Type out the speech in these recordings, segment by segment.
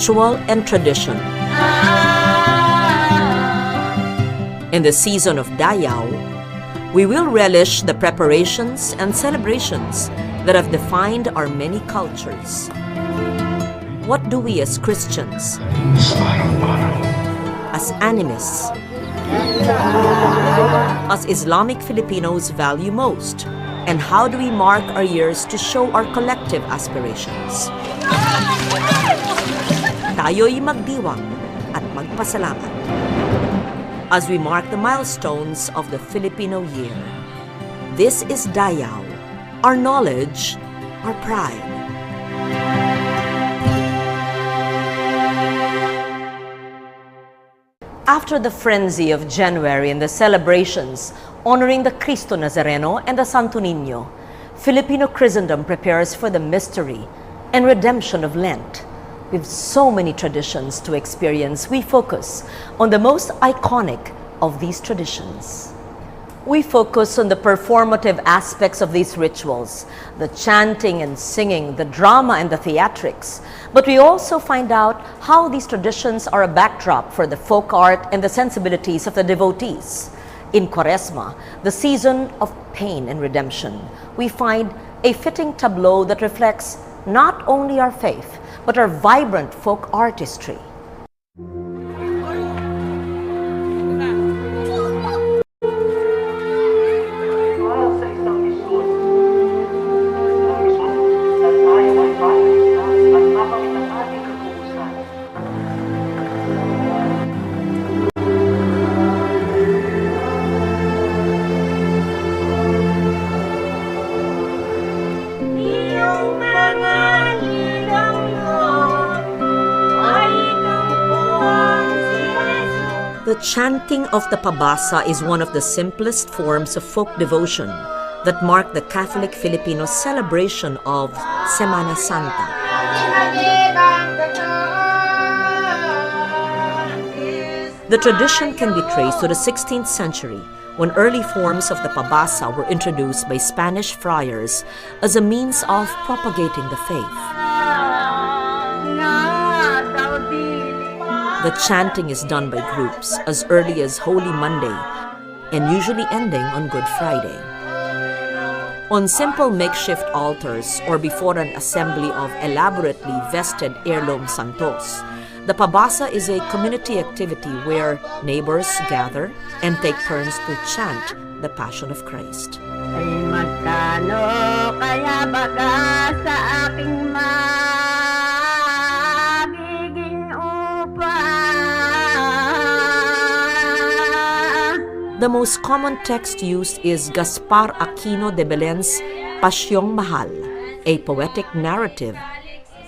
ritual and tradition. In the season of Dayaw, we will relish the preparations and celebrations that have defined our many cultures. What do we as Christians, as animists, as Islamic Filipinos value most? And how do we mark our years to show our collective aspirations? Tayo'y magdiwang at magpasalamat as we mark the milestones of the Filipino year. This is Dayaw, our knowledge, our pride. After the frenzy of January and the celebrations honoring the Cristo Nazareno and the Santo Niño, Filipino Christendom prepares for the mystery and redemption of Lent. With so many traditions to experience, we focus on the most iconic of these traditions. We focus on the performative aspects of these rituals, the chanting and singing, the drama and the theatrics. But we also find out how these traditions are a backdrop for the folk art and the sensibilities of the devotees. In Quaresma, the season of pain and redemption, we find a fitting tableau that reflects not only our faith, but our vibrant folk artistry. The chanting of the Pabasa is one of the simplest forms of folk devotion that mark the Catholic Filipino celebration of Semana Santa. The tradition can be traced to the 16th century, when early forms of the Pabasa were introduced by Spanish friars as a means of propagating the faith. The chanting is done by groups as early as Holy Monday and usually ending on Good Friday. On simple makeshift altars or before an assembly of elaborately vested heirloom santos, the Pabasa is a community activity where neighbors gather and take turns to chant the Passion of Christ. Ay magkano kaya baga sa aking magiging upa. The most common text used is Gaspar Aquino de Belen's Pasyong Mahal, a poetic narrative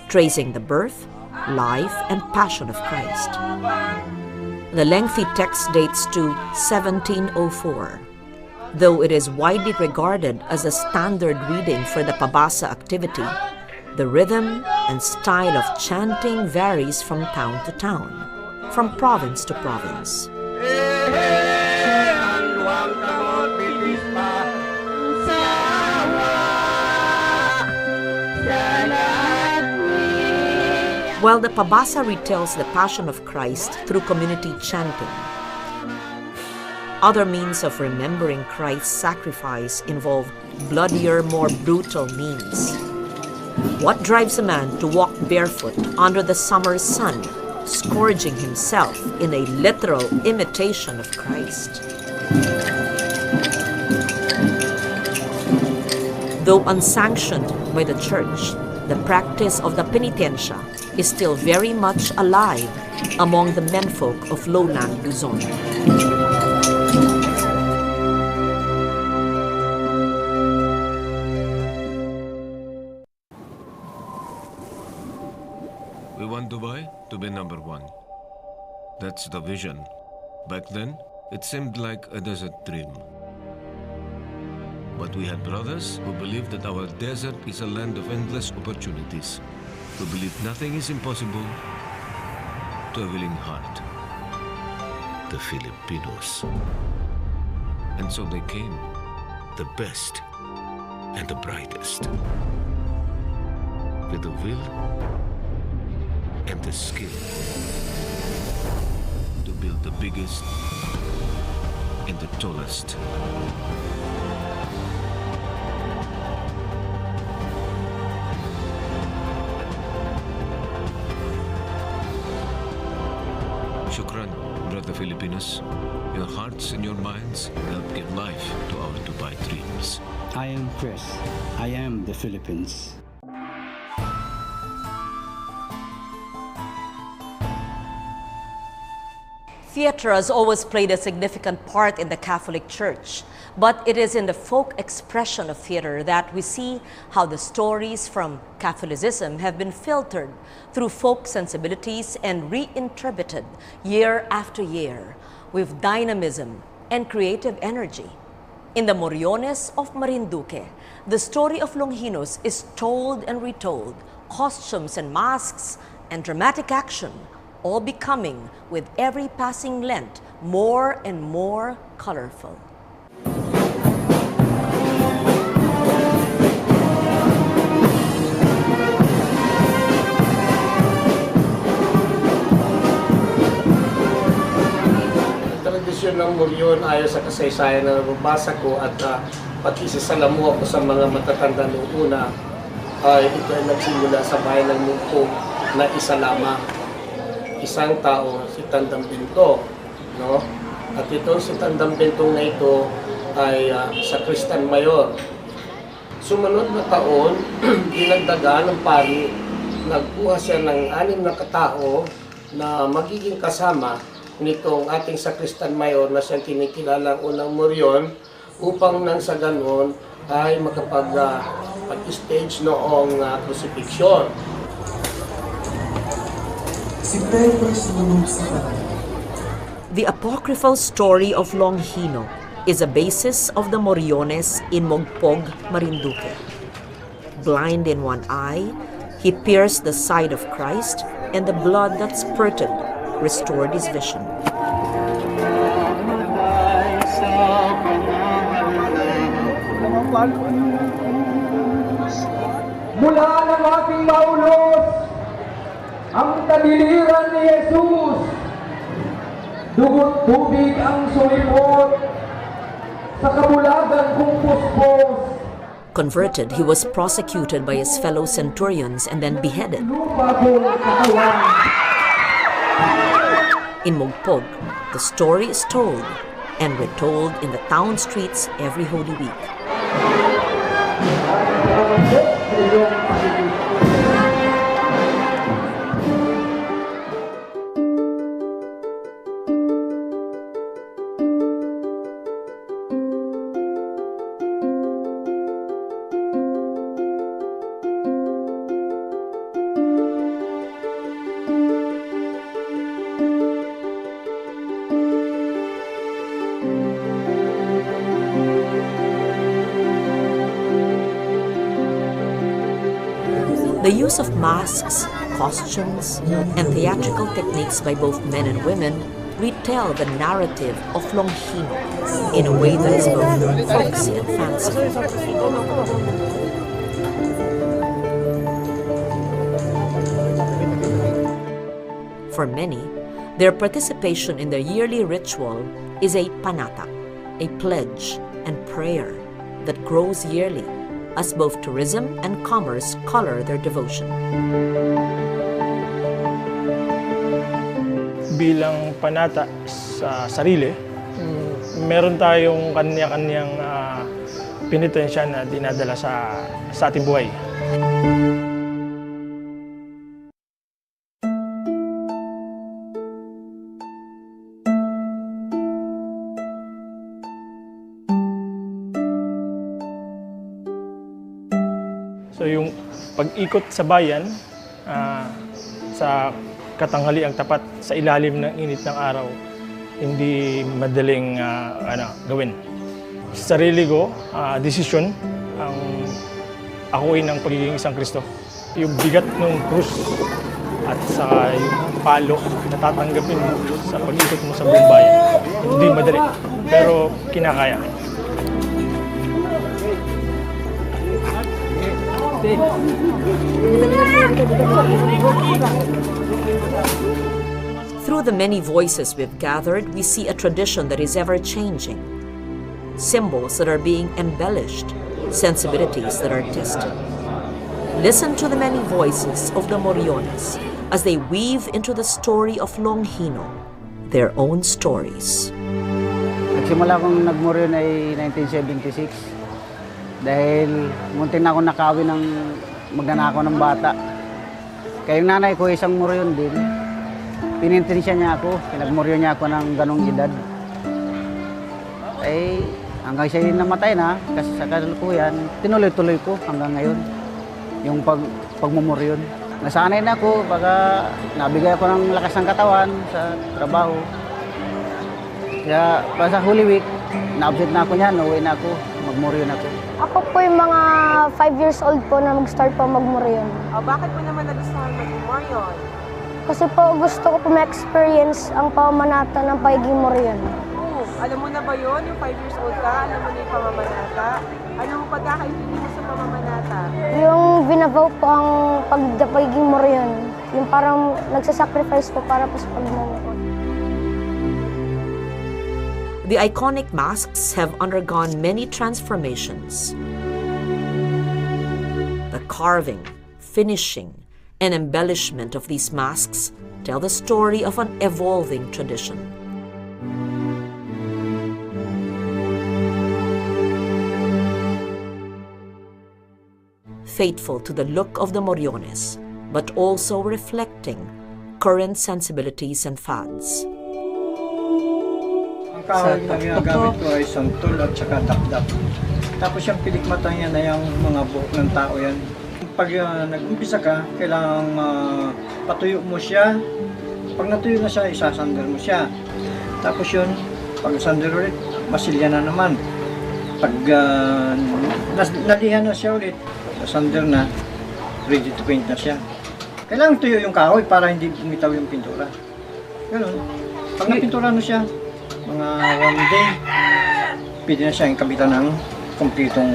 tracing the birth, life, and passion of Christ. The lengthy text dates to 1704. Though it is widely regarded as a standard reading for the Pabasa activity, the rhythm and style of chanting varies from town to town, from province to province. While the Pabasa retells the Passion of Christ through community chanting, other means of remembering Christ's sacrifice involve bloodier, more brutal means. What drives a man to walk barefoot under the summer sun, scourging himself in a literal imitation of Christ? Though unsanctioned by the Church, the practice of the penitencia is still very much alive among the menfolk of lowland Luzon. We want Dubai to be number one. That's the vision. Back then, it seemed like a desert dream. But we had brothers who believed that our desert is a land of endless opportunities, who believe nothing is impossible to a willing heart. The Filipinos. And so they came, the best and the brightest, with the will and the skill to build the biggest and the tallest. Shukran, brother Filipinos. Your hearts and your minds help give life to our Dubai dreams. I am Chris. I am the Philippines. Theater has always played a significant part in the Catholic Church, but it is in the folk expression of theater that we see how the stories from Catholicism have been filtered through folk sensibilities and reinterpreted year after year with dynamism and creative energy. In the Moriones of Marinduque, the story of Longinos is told and retold, costumes and masks and dramatic action, all becoming, with every passing Lent, more and more colorful. Tradisyon ng Morion ayon sa kasaysayan na nababasa ko at pati sa salamuha ko sa mga matatanda noong una, ito ay nagsimula sa bayan ng Mungkog na isa lamang. Isang tao, si Tandang Binto, no? At ito si Tandang Bintong na ito ay sakristan mayor. Sumunod na taon, dinagdagan ng pari, nagkuha siya ng 6 na katao na magiging kasama nitong ating sakristan mayor na siyang kinikilalang unang Morion upang nang sa ganon ay makapag-stage noong crucifixion. The apocryphal story of Longino is a basis of the Moriones in Mogpog, Marinduque. Blind in one eye, he pierced the side of Christ, and the blood that spurted restored his vision. Mula ng ating maulos ang kadiliran ni Jesus, dugot tubig ang sulipot sa kabulagan kong puspos. Converted, he was prosecuted by his fellow centurions and then beheaded. In Mogpog, the story is told and retold in the town streets every Holy Week. The use of masks, costumes, and theatrical techniques by both men and women retell the narrative of Longino in a way that is both folksy and fanciful. For many, their participation in the yearly ritual is a panata, a pledge and prayer that grows yearly, as both tourism and commerce color their devotion. Bilang panata sa sarili, meron tayong kanya-kanyang penitensya na dinadala sa ating buhay. So yung pag-ikot sa bayan, sa katanghaliang tapat sa ilalim ng init ng araw, hindi madaling gawin. Sa sarili ko, desisyon ang akuin ng pagiging isang Kristo. Yung bigat ng krus at saka yung palo na tatanggapin mo sa pag-ikot mo sa buong bayan. Hindi madali, pero kinakaya. Through the many voices we've gathered, we see a tradition that is ever changing. Symbols that are being embellished, sensibilities that are tested. Listen to the many voices of the Moriones as they weave into the story of Longhino their own stories. Nagsimula akong nagmoryon ay 1976 dahil muntin na ako nakawin ng magnanakaw ng bata. Kaya yung nanay ko isang moryon din, pinintensya niya ako, pinagmoryon niya ako ng ganong edad. Ay hanggang siya namatay na, kasi sa kalukuyan, tinuloy-tuloy ko hanggang ngayon yung pagmumoryon. Nasanay na ako, baka nabigay ako ng lakas ng katawan sa trabaho. Kaya pa sa Holy Week, na-absent na ako niyan, nauwi na ako, magmoryon ako. Ako po yung mga 5 years old po na mag-start po magmoryon. Bakit mo naman nagustuhan mag-moryon? Kasi po gusto ko po ma-experience ang pamamanata ng pagiging moryon. Alam mo na ba yun? Yung 5 years old ka, alam mo na yung pamamanata? Anong pagkakaintindi mo sa pamamanata? Yung vinavow po ang pagiging moryon. Yung parang nagsasacrifice po para po sa pagmumukod. The iconic masks have undergone many transformations. The carving, finishing, and embellishment of these masks tell the story of an evolving tradition. Faithful to the look of the Moriones, but also reflecting current sensibilities and fads. Ang kahoy na ginagamit ko ay santol at saka dapdap. Tapos yung pilikmata niya na yung mga buhok ng tao yan. Pag nag-umpisa ka, kailangang patuyo mo siya. Pag natuyo na siya, isasandal mo siya. Tapos yun, pag sandal ulit, masilya na naman. Pag nalihan na siya ulit, sandal na, ready to paint na siya. Kailangan tuyo yung kahoy para hindi bumitaw yung pintura. Ganun. Pag napintura na siya, mga 1 day, pwede na siya yung kabitan ng kompletong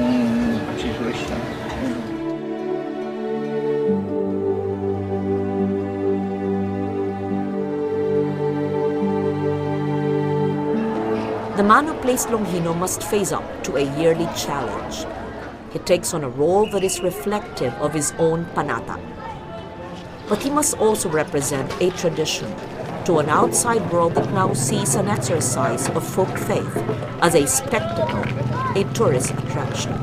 accessories. The man who plays Longhino must face up to a yearly challenge. He takes on a role that is reflective of his own panata. But he must also represent a tradition to an outside world that now sees an exercise of folk faith as a spectacle, a tourist attraction.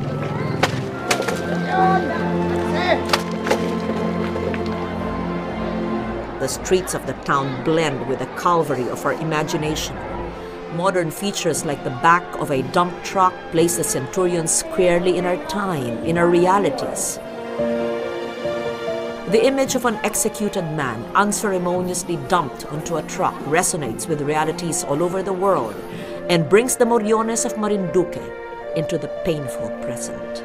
The streets of the town blend with the Calvary of our imagination. Modern features like the back of a dump truck place the centurion squarely in our time, in our realities. The image of an executed man unceremoniously dumped onto a truck resonates with realities all over the world and brings the Moriones of Marinduque into the painful present.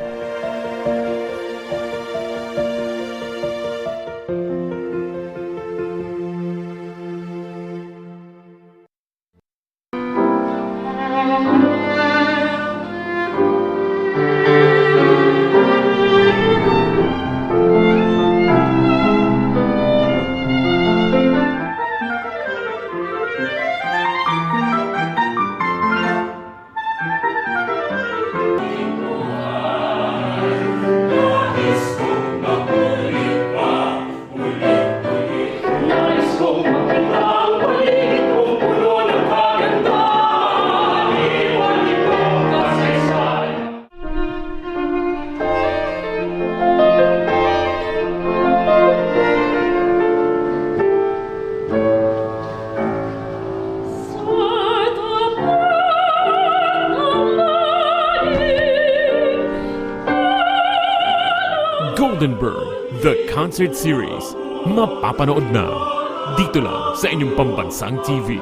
The Concert Series. Mapapanood na dito lang sa inyong pambansang TV.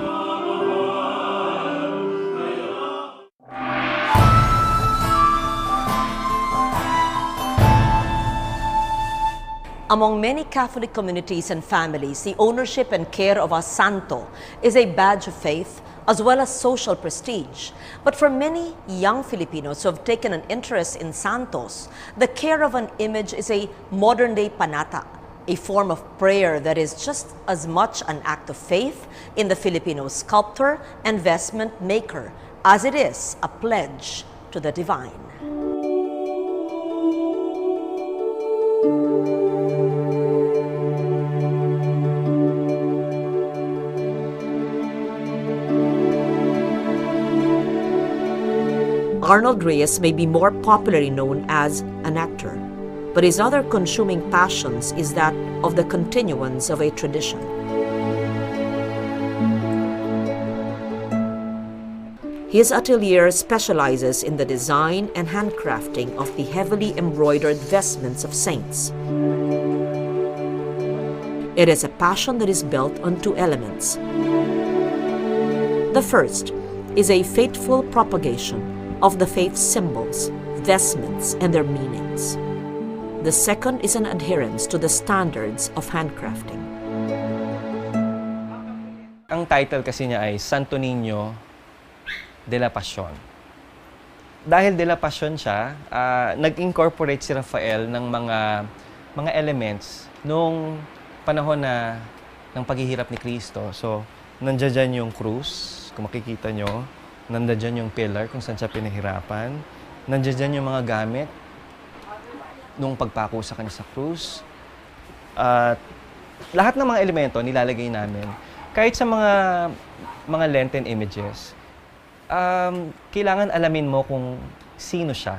Among many Catholic communities and families, the ownership and care of a santo is a badge of faith as well as social prestige. But for many young Filipinos who have taken an interest in santos, the care of an image is a modern-day panata, a form of prayer that is just as much an act of faith in the Filipino sculptor and vestment maker as it is a pledge to the divine. Arnold Reyes may be more popularly known as an actor, but his other consuming passions is that of the continuance of a tradition. His atelier specializes in the design and handcrafting of the heavily embroidered vestments of saints. It is a passion that is built on two elements. The first is a faithful propagation of the faith's symbols, vestments, and their meanings. The second is an adherence to the standards of handcrafting. Ang title kasi niya ay Santo Niño de la Pasión. Dahil de la Pasión siya, nag-incorporate si Rafael ng mga elements nung panahon ng paghihirap ni Cristo. So, nandiyan yung krus, kung makikita nyo. Nandiyan yung pillar kung saan siya pinahirapan. Nandiyan yung mga gamit nung pagpako sa kanya sa krus. Lahat ng mga elemento nilalagay namin. Kahit sa mga Lenten images, kailangan alamin mo kung sino siya.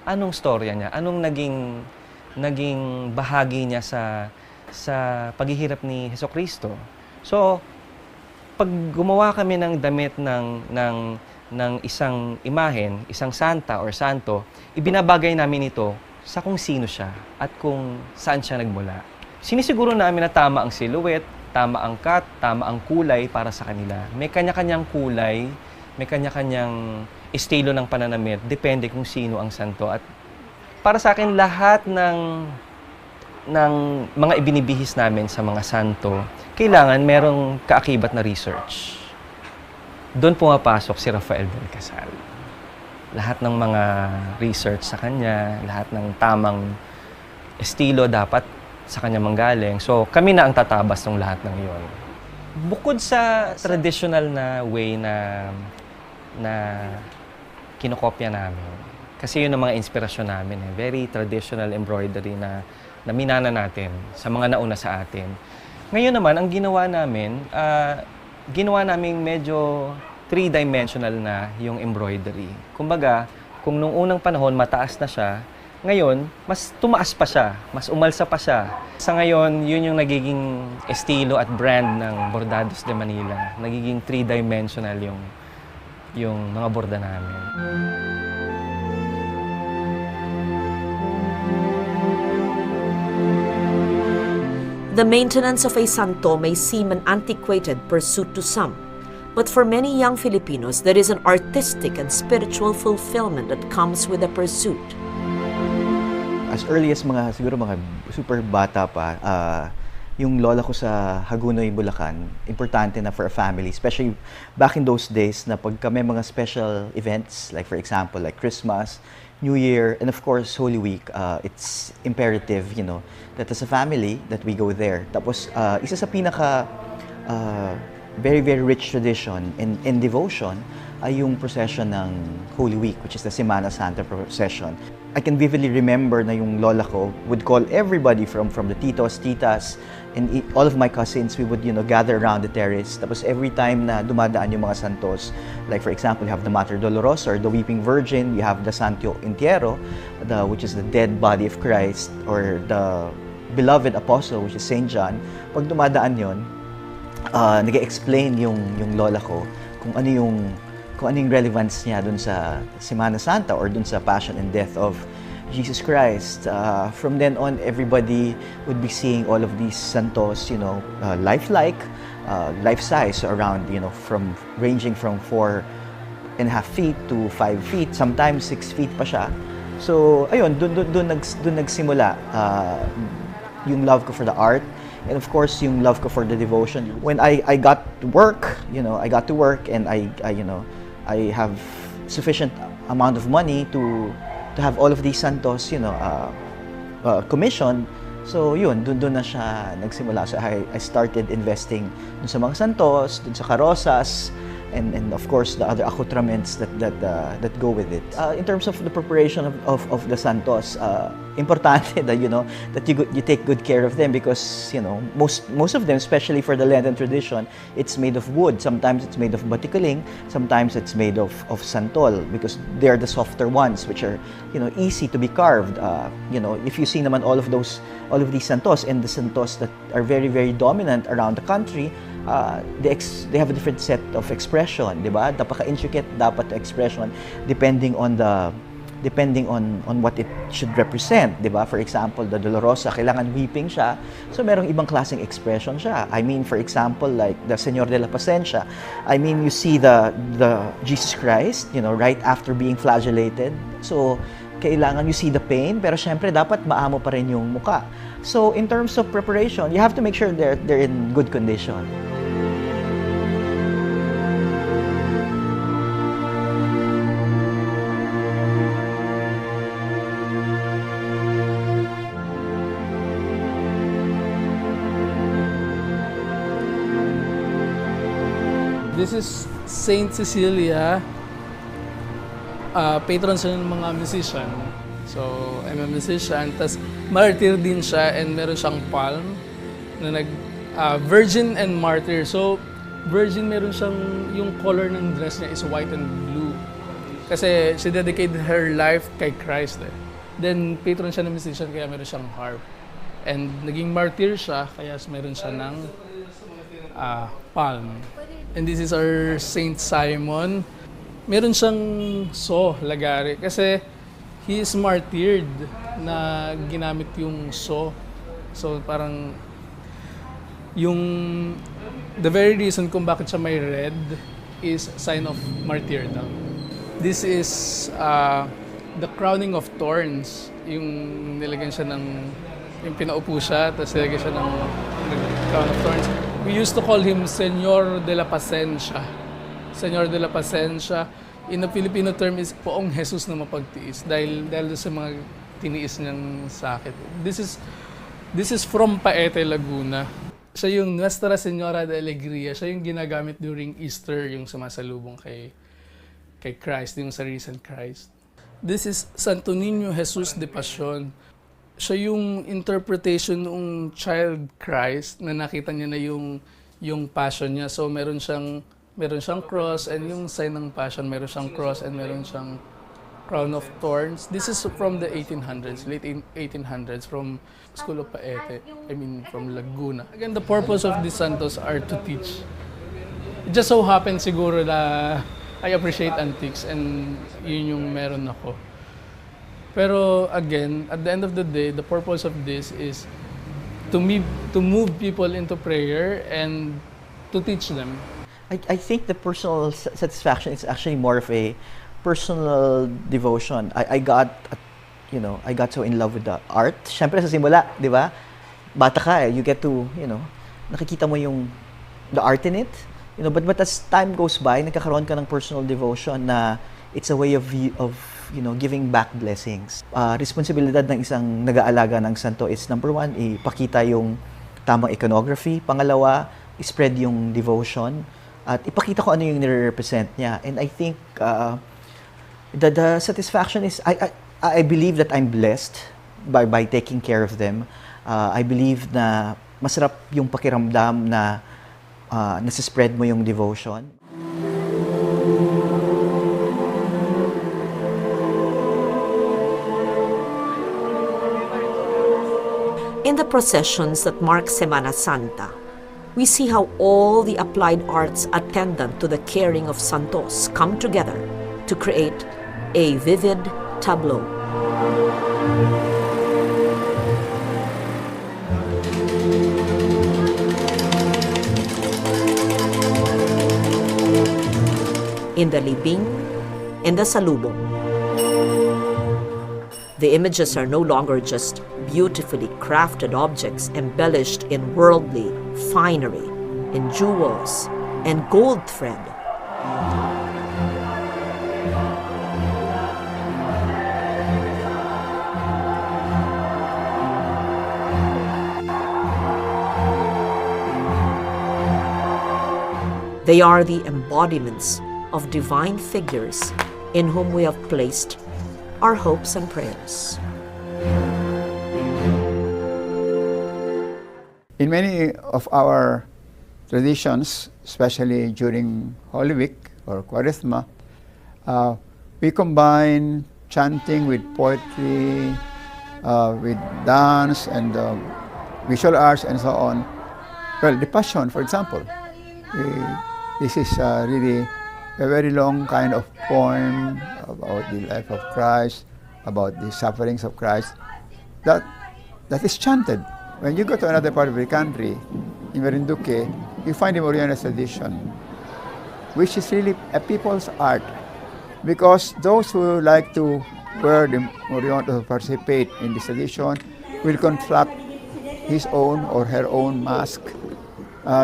Anong storya niya? Anong naging bahagi niya sa paghihirap ni Jesucristo. So, pag gumawa kami ng damit ng isang imahen, isang santa or santo, ibinabagay namin ito sa kung sino siya at kung saan siya nagmula. Sinisiguro namin na tama ang silhouette, tama ang cut, tama ang kulay para sa kanila. May kanya-kanyang kulay, may kanya-kanyang estilo ng pananamit, depende kung sino ang santo. At para sa akin, lahat ng mga ibinibihis namin sa mga santo, kailangan merong kaakibat na research. Doon pumapasok si Rafael del Casal. Lahat ng mga research sa kanya, lahat ng tamang estilo dapat sa kanya manggaling. So, kami na ang tatabas ng lahat ng iyon. Bukod sa traditional na way na kinokopya namin, kasi yun ang mga inspirasyon namin. Very traditional embroidery na minana natin sa mga nauna sa atin. Ngayon naman, ang ginawa namin medyo three-dimensional na yung embroidery. Kumbaga, kung nung unang panahon mataas na siya, ngayon, mas tumaas pa siya, mas umalsa pa siya. Sa ngayon, yun yung nagiging estilo at brand ng Bordados de Manila. Nagiging three-dimensional yung mga borda namin. The maintenance of a santo may seem an antiquated pursuit to some, but for many young Filipinos, there is an artistic and spiritual fulfillment that comes with the pursuit. As early as siguro mga super bata pa, yung lola ko sa Hagunoy, Bulacan, importante na for a family, especially back in those days na pag may mga special events, like for example, like Christmas, New Year, and of course, Holy Week, it's imperative, that as a family, that we go there. Tapos, isa sa pinaka very, very rich tradition in devotion ay yung procession ng Holy Week, which is the Semana Santa procession. I can vividly remember na yung lola ko would call everybody from the titos, titas, and all of my cousins, we would, gather around the terrace. Tapos every time na dumadaan yung mga santos, like for example, you have the Mater Dolorosa or the Weeping Virgin, you have the Santo Entierro, which is the dead body of Christ, or the beloved apostle, which is Saint John. Pag dumadaan yun, nag-explain yung lola ko kung ano yung relevance niya dun sa Semana Santa or dun sa Passion and Death of Jesus Christ. From then on, everybody would be seeing all of these santos, lifelike, life-size, so around, ranging from 4.5 feet to 5 feet, sometimes 6 feet pa siya. So, ayun, dun nagsimula. yung love ko for the art, and of course yung love ko for the devotion. When I got to work, I got to work, and I have sufficient amount of money to have all of these santos, commissioned. So yun, dun na siya nagsimula. So I started investing dun sa mga santos, dun sa karosas, and of course the other accoutrements that go with it. In terms of the preparation of the santos, importante that that you take good care of them, because most of them, especially for the Lenten tradition, it's made of wood. Sometimes it's made of batikuling, sometimes it's made of santol, because they're the softer ones, which are easy to be carved. If you see naman all of these santos, and the santos that are very, very dominant around the country, they have a different set of expression, di ba? Napaka-intricate dapat the expression depending on what it should represent, di ba? For example, the Dolorosa, kailangan weeping siya, so merong ibang klaseng expression siya. I mean, for example, like the Señor de la Pacencia, I mean, you see the Jesus Christ, right after being flagellated, so kailangan you see the pain, pero syempre dapat maamo pa rin yung muka. So in terms of preparation, you have to make sure they're in good condition. This is Saint Cecilia, patron siya ng mga musician. So, I'm a musician. Tas martyr din siya, and meron siyang palm na virgin and martyr. So, virgin, meron siyang, yung color ng dress niya is white and blue. Kasi she dedicated her life kay Christ. Then, patron siya ng musician, kaya meron siyang harp. And naging martyr siya, kaya meron siya ng palm. And this is our Saint Simon. Meron siyang lagari, kasi he is martyred na ginamit yung So parang the very reason kung bakit siya may red is sign of martyrdom. This is the crowning of thorns. Yung nilagyan siya yung pinaupo siya, tapos nilagyan siya ng crown of thorns. We used to call him Señor de la Pacencia. Señor de la Pacencia. In the Filipino term is Poong Jesus na mapagtiis, dahil sa mga tiniis niyang sakit. This is from Paete, Laguna. Siya yung Nuestra Señora de Alegría. Siya yung ginagamit during Easter, yung sumasalubong kay Christ, yung sa risen Christ. This is Santo Niño Jesus de Pasión. Siya yung interpretation ng child Christ na nakita niya na yung passion niya. So meron siyang cross, and yung sign ng passion, meron siyang cross, and meron siyang crown of thorns. This is from the 1800s, late 1800s, from School of Paete, from Laguna. Again, the purpose of these santos are to teach. It just so happens siguro na I appreciate antiques, and yun yung meron ako. Pero again, at the end of the day, the purpose of this is to move people into prayer and to teach them. I think the personal satisfaction is actually more of a personal devotion. I got so in love with the art. Siyempre sa simula, di ba? Bata ka you get to, nakikita mo the art in it. But as time goes by, nagkakaroon ka ng personal devotion na it's a way of giving back blessings. Responsibilidad ng isang nag-aalaga ng santo is, number one, ipakita yung tamang iconography. Pangalawa, spread yung devotion. At ipakita ko ano yung nire-represent niya. And I think the satisfaction is, I believe that I'm blessed by taking care of them. I believe na masarap yung pakiramdam na nasa-spread mo yung devotion. In the processions that mark Semana Santa, we see how all the applied arts attendant to the caring of santos come together to create a vivid tableau. In the libing, in the salubong. The images are no longer just beautifully crafted objects embellished in worldly finery, in jewels and gold thread. They are the embodiments of divine figures in whom we have placed our hopes and prayers. In many of our traditions, especially during Holy Week or Quaresma, we combine chanting with poetry, with dance and visual arts and so on. Well, the Passion, for example, this is really a very long kind of poem about the life of Christ, about the sufferings of Christ, that is chanted. When you go to another part of the country, in Marinduque, you find the Moriones tradition, which is really a people's art, because those who like to wear the Morion to participate in this tradition will construct his own or her own mask.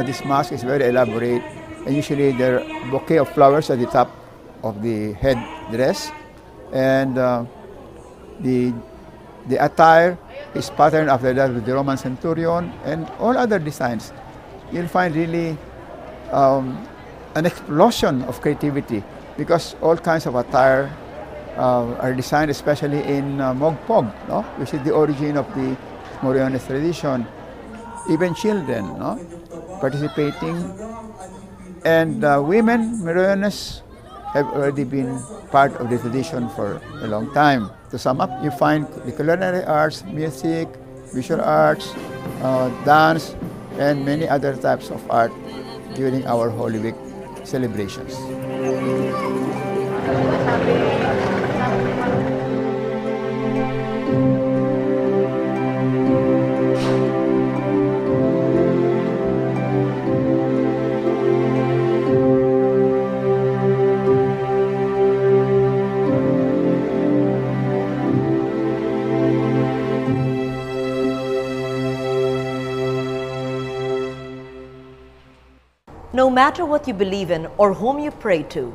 This mask is very elaborate, and usually there are a bouquet of flowers at the top of the head dress, and the attire is patterned after that with the Roman centurion and all other designs. You'll find really an explosion of creativity, because all kinds of attire are designed, especially in Mogpog, no? Which is the origin of the Moriones tradition. Even children, no? Participating. And women, Moriones, have already been part of the tradition for a long time. To sum up, you find the culinary arts, music, visual arts, dance, and many other types of art during our Holy Week celebrations. No matter what you believe in or whom you pray to,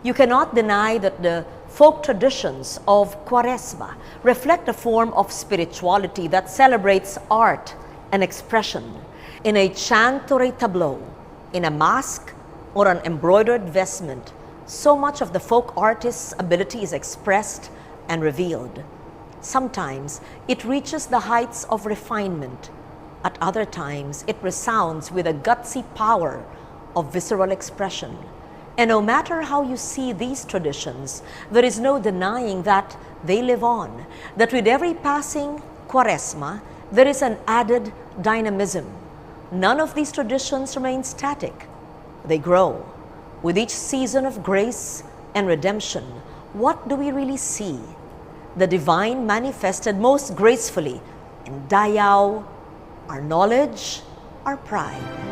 you cannot deny that the folk traditions of Quaresma reflect a form of spirituality that celebrates art and expression. In a chantore tableau, in a mask, or an embroidered vestment, so much of the folk artist's ability is expressed and revealed. Sometimes it reaches the heights of refinement. At other times, it resounds with a gutsy power of visceral expression. And no matter how you see these traditions, there is no denying that they live on, that with every passing Quaresma, there is an added dynamism. None of these traditions remain static. They grow. With each season of grace and redemption, what do we really see? The divine manifested most gracefully in Dayaw, our knowledge, our pride.